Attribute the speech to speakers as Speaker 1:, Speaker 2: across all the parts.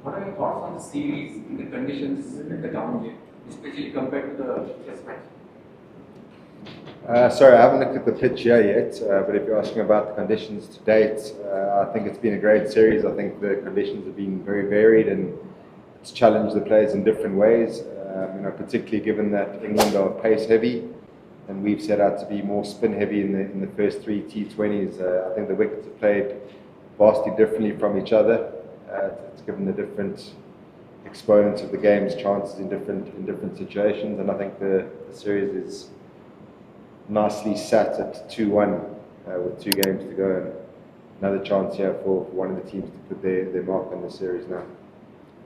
Speaker 1: What are your thoughts on the series in the conditions at the ground game, especially compared to the test match?
Speaker 2: Sorry, I haven't looked at the pitch here yet, but if you're asking about the conditions to date, I think it's been a great series. I think the conditions have been very varied and it's challenged the players in different ways, particularly given that England are pace heavy and we've set out to be more spin heavy in the first three T20s. I think the wickets have played vastly differently from each other. It's given the different exponents of the game's chances in different situations, and I think the series is nicely sat at 2-1 with 2 games to go, and another chance here for one of the teams to put their mark on the series now.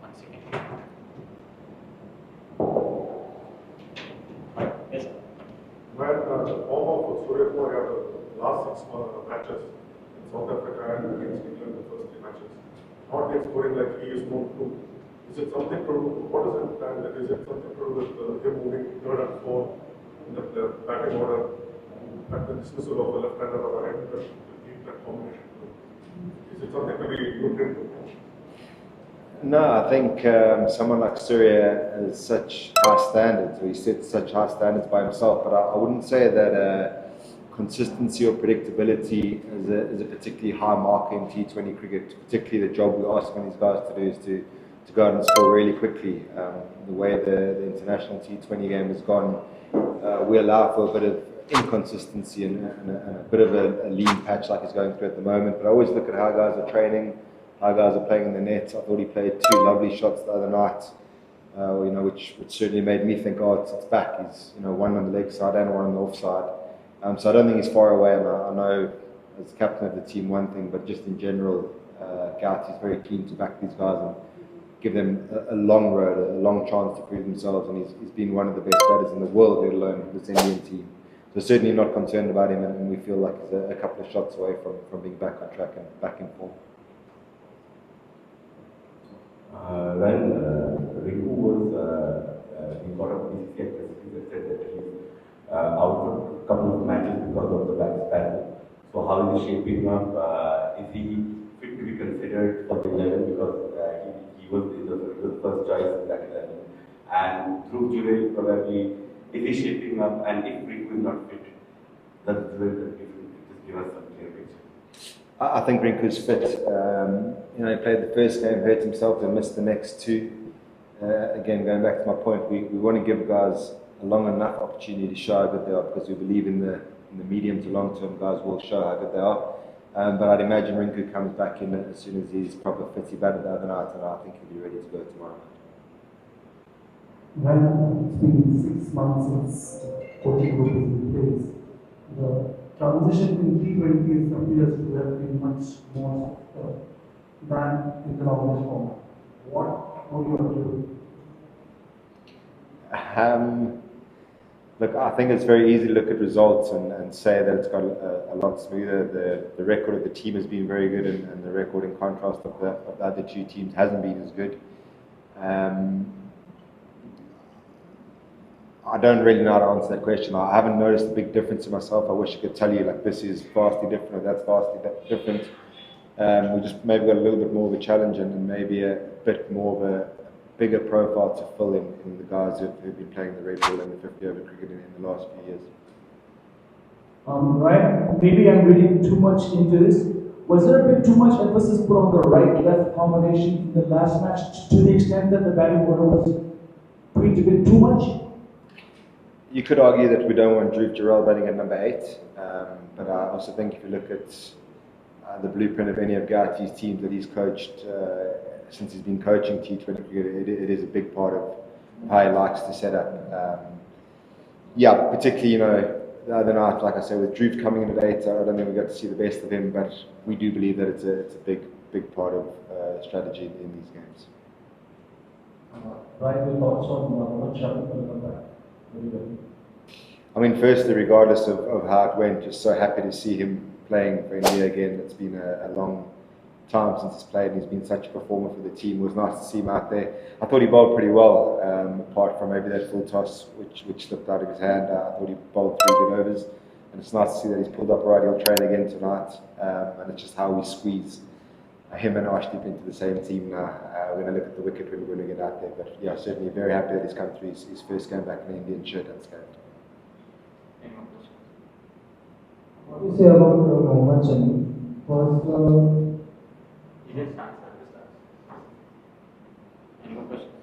Speaker 1: 1 second.
Speaker 3: Yes.
Speaker 4: When the form of Surya Kumar the last 6 matches in South Africa and against England the first 3 matches, not yet scoring like he is known to. Is it something to do? What is it? And is it something to do with him moving 3rd and 4th in the batting order at the dismissal of the left-hander or right to keep that combination? Is it something to be looked into?
Speaker 2: No, I think someone like Surya has such high standards, or he sets such high standards by himself, but I wouldn't say that consistency or predictability is a particularly high marker in T20 cricket. Particularly the job we're asking these guys to do is to go out and score really quickly. The way the international T20 game has gone, we allow for a bit of inconsistency and a bit of a lean patch like he's going through at the moment. But I always look at how guys are training, how guys are playing in the net. I thought he played 2 lovely shots the other night, which certainly made me think, oh, it's back. He's one on the leg side and one on the off side. So I don't think he's far away. And I know as captain of the team one thing, but just in general, Gauti is very keen to back these guys and give them a long road, a long chance to prove themselves. And he's been one of the best batters in the world, let alone this Indian team. So certainly not concerned about him, and we feel like he's a couple of shots away from being back on track and back in form.
Speaker 5: When Rinku was, he got up BCCI president said that he's out for a couple of matches because of the back spasm. So how is he shaping up? Is he fit to be considered for the 11 because he was the first choice in that 11? And through July probably, is he shaping up? And if Rinku is not fit, that's the difference. Just give us some clear picture.
Speaker 2: I think Rinku's fit. He played the first game, hurt himself, and missed the next 2. Again, going back to my point, we want to give guys a long enough opportunity to show how good they are, because we believe in the medium to long term guys will show how good they are. But I'd imagine Rinku comes back in as soon as he's proper fit. He batted the other night, and I think he'll be ready to go tomorrow night.
Speaker 6: When it's been 6 months since coaching group is in place, the transition in T20s appears to have been much more than in the normal format. What do you want to do?
Speaker 2: Look, I think it's very easy to look at results and say that it's got a lot smoother. The record of the team has been very good, and the record in contrast of the other 2 teams hasn't been as good. I don't really know how to answer that question. I haven't noticed a big difference in myself. I wish I could tell you like this is vastly different or that's vastly different. We just maybe got a little bit more of a challenge and maybe a bit more of a bigger profile to fill in the guys who've been playing the red ball and the 50 over cricket in the last few years.
Speaker 6: Right, maybe I'm reading too much into this. Was there a bit too much emphasis put on the right-left combination in the last match to the extent that the batting order was tweaked a bit too much?
Speaker 2: You could argue that we don't want Dhruv Jurel batting at number 8, but I also think if you look at the blueprint of any of Gauti's teams that he's coached since he's been coaching T20 cricket, it is a big part of how he likes to set up. Particularly, the other night, like I said, with Dhruv coming in at 8, I don't think we got to see the best of him, but we do believe that it's a big part of strategy in these games.
Speaker 6: Right, your thoughts on what Shahid will come back?
Speaker 2: I mean, firstly, regardless of how it went, just so happy to see him playing for India again. It's been a long time since he's played, and he's been such a performer for the team. It was nice to see him out there. I thought he bowled pretty well, apart from maybe that full toss which slipped out of his hand. I thought he bowled 3 good overs, and it's nice to see that he's pulled up right. He'll train again tonight, and it's just how we squeeze him and Arshdeep into the same team now. We're going to look at the wicket when we get out there. But yeah, certainly very happy that he's come through his first game back in the Indian shirt unscathed.
Speaker 1: Any more questions?
Speaker 3: What do you say about Mohammad Shami? First,
Speaker 1: He just answered this. Any more questions?